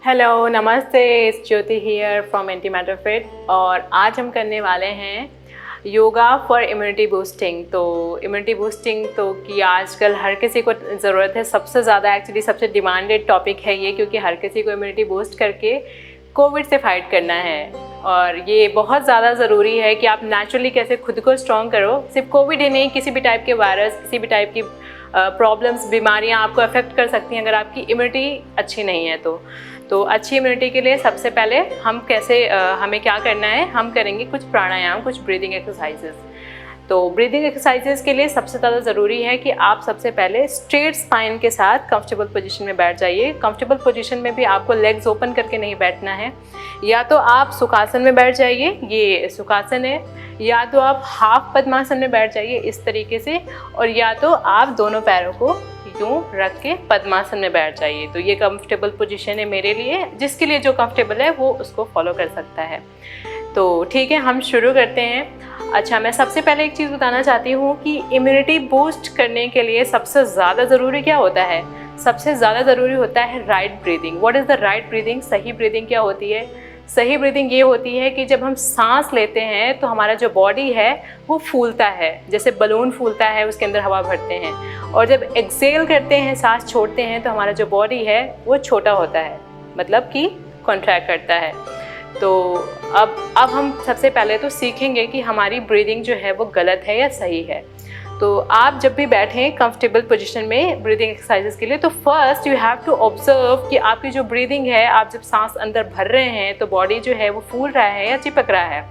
Hello, नमस्ते, it's Jyoti here from antimatter fit और आज हम करने वाले हैं योगा फॉर इम्यूनिटी बूस्टिंग। तो इम्यूनिटी बूस्टिंग तो कि आजकल हर किसी को ज़रूरत है, सबसे ज़्यादा एक्चुअली सबसे डिमांडेड टॉपिक है ये, क्योंकि हर किसी को इम्यूनिटी बूस्ट करके कोविड से फाइट करना है। और ये बहुत ज़्यादा ज़रूरी है कि आप नेचुरली कैसे खुद को स्ट्रॉन्ग करो। सिर्फ कोविड ही नहीं, किसी भी टाइप के वायरस, किसी भी टाइप की प्रॉब्लम्स, बीमारियां आपको अफेक्ट कर सकती हैं अगर आपकी इम्यूनिटी अच्छी नहीं है। तो अच्छी इम्यूनिटी के लिए सबसे पहले हम हमें क्या करना है, हम करेंगे कुछ प्राणायाम, कुछ ब्रीदिंग एक्सरसाइजेस। तो ब्रीदिंग एक्सरसाइजेस के लिए सबसे ज़्यादा ज़रूरी है कि आप सबसे पहले स्ट्रेट स्पाइन के साथ कंफर्टेबल पोजीशन में बैठ जाइए। कंफर्टेबल पोजीशन में भी आपको लेग्स ओपन करके नहीं बैठना है। या तो आप सुखासन में बैठ जाइए, ये सुखासन है, या तो आप हाफ पद्मासन में बैठ जाइए इस तरीके से, और या तो आप दोनों पैरों को यूँ रख के पद्मासन में बैठ जाइए। तो ये कंफर्टेबल पोजीशन है मेरे लिए, जिसके लिए जो कंफर्टेबल है वो उसको फॉलो कर सकता है। तो ठीक है, हम शुरू करते हैं। अच्छा, मैं सबसे पहले एक चीज़ बताना चाहती हूँ कि इम्यूनिटी बूस्ट करने के लिए सबसे ज़्यादा ज़रूरी क्या होता है? सबसे ज़्यादा ज़रूरी होता है right breathing. What is the right breathing? सही ब्रीदिंग क्या होती है? सही ब्रीदिंग ये होती है कि जब हम सांस लेते हैं तो हमारा जो बॉडी है वो फूलता है, जैसे बलून फूलता है, उसके अंदर हवा भरते हैं। और जब एक्सेल करते हैं, सांस छोड़ते हैं, तो हमारा जो बॉडी है वो छोटा होता है, मतलब कि कॉन्ट्रैक्ट करता है। तो अब हम सबसे पहले तो सीखेंगे कि हमारी ब्रीदिंग जो है वो गलत है या सही है। तो आप जब भी बैठें कंफर्टेबल पोजीशन में ब्रीदिंग एक्सरसाइजेस के लिए, तो first you have to observe कि आपकी जो ब्रीदिंग है, आप जब सांस अंदर भर रहे हैं तो बॉडी जो है वो फूल रहा है या चिपक रहा है।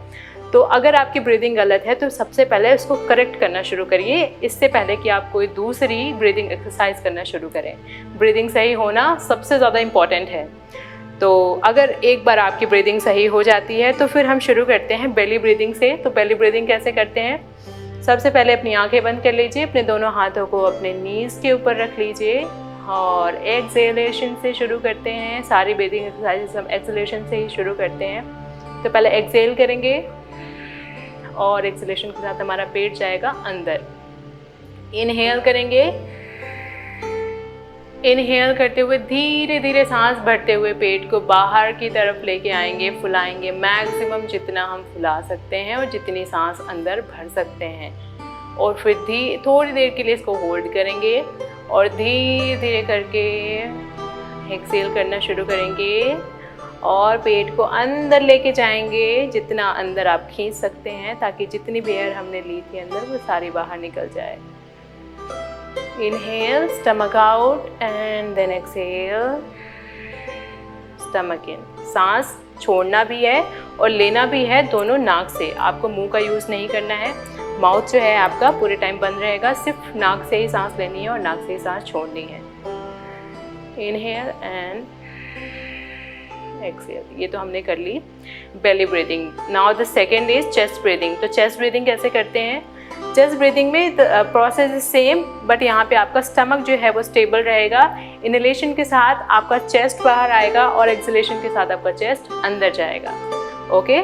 तो अगर आपकी ब्रीदिंग गलत है तो सबसे पहले उसको करेक्ट करना शुरू करिए, इससे पहले कि आप कोई दूसरी ब्रीदिंग एक्सरसाइज करना शुरू करें। ब्रीदिंग सही होना सबसे ज़्यादा इम्पॉर्टेंट है। तो अगर एक बार आपकी ब्रीदिंग सही हो जाती है तो फिर हम शुरू करते हैं बेली ब्रीदिंग से। तो बेली ब्रीदिंग कैसे करते हैं? सबसे पहले अपनी आंखें बंद कर लीजिए, अपने दोनों हाथों को अपने नीज़ के ऊपर रख लीजिए और एक्सेलेशन से शुरू करते हैं। सारी ब्रीदिंग एक्सरसाइजेस हम एक्सेलेशन से ही शुरू करते हैं। तो पहले एक्सेल करेंगे और एक्सेलेशन के साथ हमारा पेट जाएगा अंदर। इनहेल करेंगे, इनहेल करते हुए धीरे धीरे सांस भरते हुए पेट को बाहर की तरफ लेके आएंगे, फुलाएंगे मैक्सिमम जितना हम फुला सकते हैं और जितनी सांस अंदर भर सकते हैं। और फिर थोड़ी देर के लिए इसको होल्ड करेंगे और धीरे धीरे करके एक्सेल करना शुरू करेंगे और पेट को अंदर लेके जाएंगे, जितना अंदर आप खींच सकते हैं, ताकि जितनी भी एयर हमने ली थी अंदर वो सारी बाहर निकल जाए। Inhale, stomach out and then exhale, stomach in। सांस छोड़ना भी है और लेना भी है, दोनों नाक से। आपको मुंह का यूज़ नहीं करना है। माउथ जो है आपका पूरे टाइम बंद रहेगा, सिर्फ नाक से ही सांस लेनी है और नाक से ही सांस छोड़नी है। Inhale and exhale। ये तो हमने कर ली belly breathing. Now the second is chest breathing. तो चेस्ट ब्रीदिंग कैसे करते हैं? चेस्ट ब्रीदिंग में प्रोसेस इज सेम, बट यहाँ पे आपका स्टमक जो है वो स्टेबल रहेगा। इनहेलेशन के साथ आपका चेस्ट बाहर आएगा और एक्सहेलेशन के साथ आपका चेस्ट अंदर जाएगा। ओके,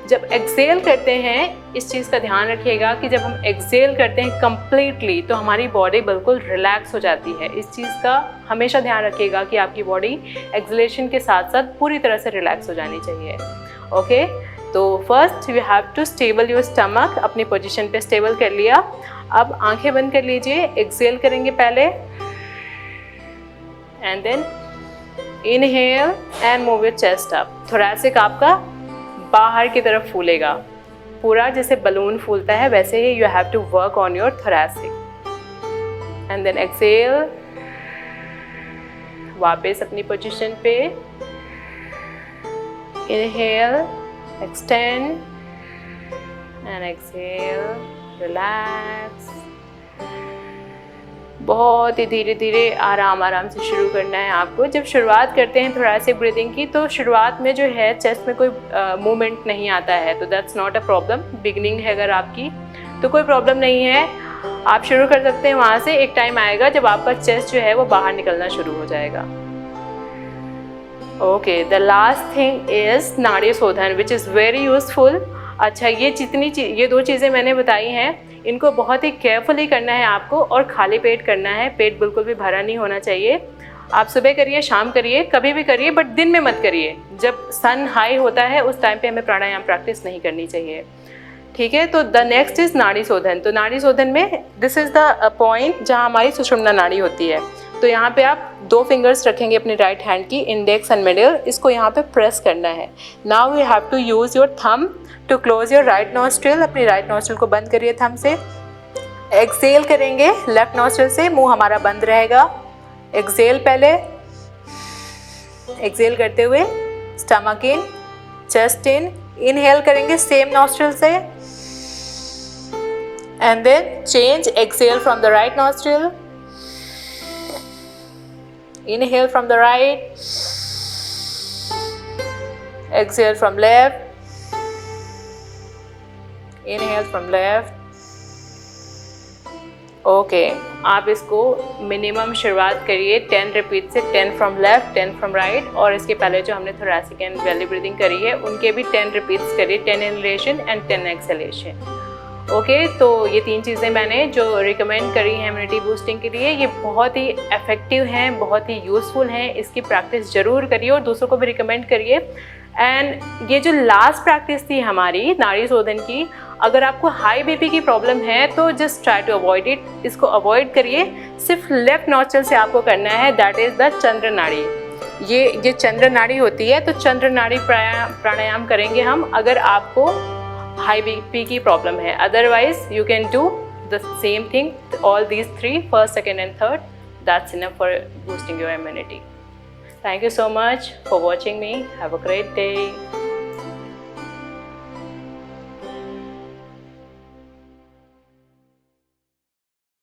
जब एक्सेल करते हैं इस चीज़ का ध्यान रखिएगा कि जब हम एक्सेल करते हैं कंप्लीटली तो हमारी बॉडी बिल्कुल रिलैक्स हो जाती है। इस चीज़ का हमेशा ध्यान रखिएगा कि आपकी बॉडी एक्सहेलेशन के साथ साथ पूरी तरह से रिलैक्स हो जानी चाहिए। ओके, तो first you have to stable your stomach. अपनी पोजीशन पे स्टेबल कर लिया। अब आंखें बंद कर लीजिए, एक्सेल करेंगे पहले and then inhale and move your chest up. Thoracic आपका बाहर की तरफ फूलेगा, पूरा जैसे बलून फूलता है वैसे ही you have to work on your thoracic. And then exhale, वापस अपनी पोजीशन पे। Inhale, extend and exhale, relax। बहुत ही धीरे धीरे आराम से शुरू करना है आपको। जब शुरुआत करते हैं थोरैसिक ब्रीदिंग की, तो शुरुआत में जो है चेस्ट में कोई मूवमेंट नहीं आता है, तो that's not a problem. Beginning है अगर आपकी तो कोई प्रॉब्लम नहीं है, आप शुरू कर सकते हैं वहाँ से। एक टाइम आएगा जब आपका चेस्ट जो है वो बाहर निकलना शुरू हो जाएगा। Okay, the last thing is नाड़ी शोधन विच इज़ वेरी यूजफुल। अच्छा, ये दो चीज़ें मैंने बताई हैं, इनको बहुत ही केयरफुली करना है आपको और खाली पेट करना है। पेट बिल्कुल भी भरा नहीं होना चाहिए। आप सुबह करिए, शाम करिए, कभी भी करिए, बट दिन में मत करिए। जब सन हाई होता है उस टाइम पे हमें प्राणायाम प्रैक्टिस नहीं करनी चाहिए, ठीक है। तो द नेक्स्ट इज़ नाड़ी शोधन। तो नाड़ी शोधन में दिस इज़ द पॉइंट जहाँ हमारी सुषुम्ना नाड़ी होती है। तो यहाँ पे आप 2 फिंगर्स रखेंगे अपने राइट हैंड की, इंडेक्स एंड मिडिल, इसको यहाँ पे प्रेस करना है। Now you have to use your thumb to close your right nostril. अपनी राइट नॉस्ट्रिल को बंद करिए थंब से। एक्सेल करेंगे लेफ्ट नॉस्ट्रिल से, मुंह हमारा बंद रहेगा। एक्सेल पहले, एक्सेल करते हुए stomach in, chest in. Inhale करेंगे सेम नॉस्ट्रिल से and then change, exhale from the right nostril, inhale from the right, exhale from left, inhale from left। Okay, आप इसको मिनिमम शुरुआत करिए 10 रिपीट से, 10 फ्रॉम लेफ्ट, 10 फ्रॉम राइट, और इसके पहले जो हमने थोरैसिक एंड बेली ब्रीदिंग करी है उनके भी 10 रिपीट्स करिए, 10 इनहेलेशन एंड 10 एक्सहेलेशन। ओके, तो ये 3 चीज़ें मैंने जो रिकमेंड करी हैं इम्यूनिटी बूस्टिंग के लिए, ये बहुत ही इफ़ेक्टिव हैं, बहुत ही यूज़फुल हैं। इसकी प्रैक्टिस ज़रूर करिए और दूसरों को भी रिकमेंड करिए। एंड ये जो लास्ट प्रैक्टिस थी हमारी नाड़ी शोधन की, अगर आपको हाई बीपी की प्रॉब्लम है तो just try to avoid it, इसको अवॉइड करिए। सिर्फ लेफ्ट नॉस्ट्रिल से आपको करना है, दैट इज़ द चंद्र नाड़ी। ये चंद्र नाड़ी होती है, तो चंद्र नाड़ी प्राणायाम करेंगे हम अगर आपको हाई बीपी की प्रॉब्लम है। Otherwise you can do the same thing, all these 3, first, second and third, that's enough for boosting your immunity. Thank you so much for watching me. Have a great day.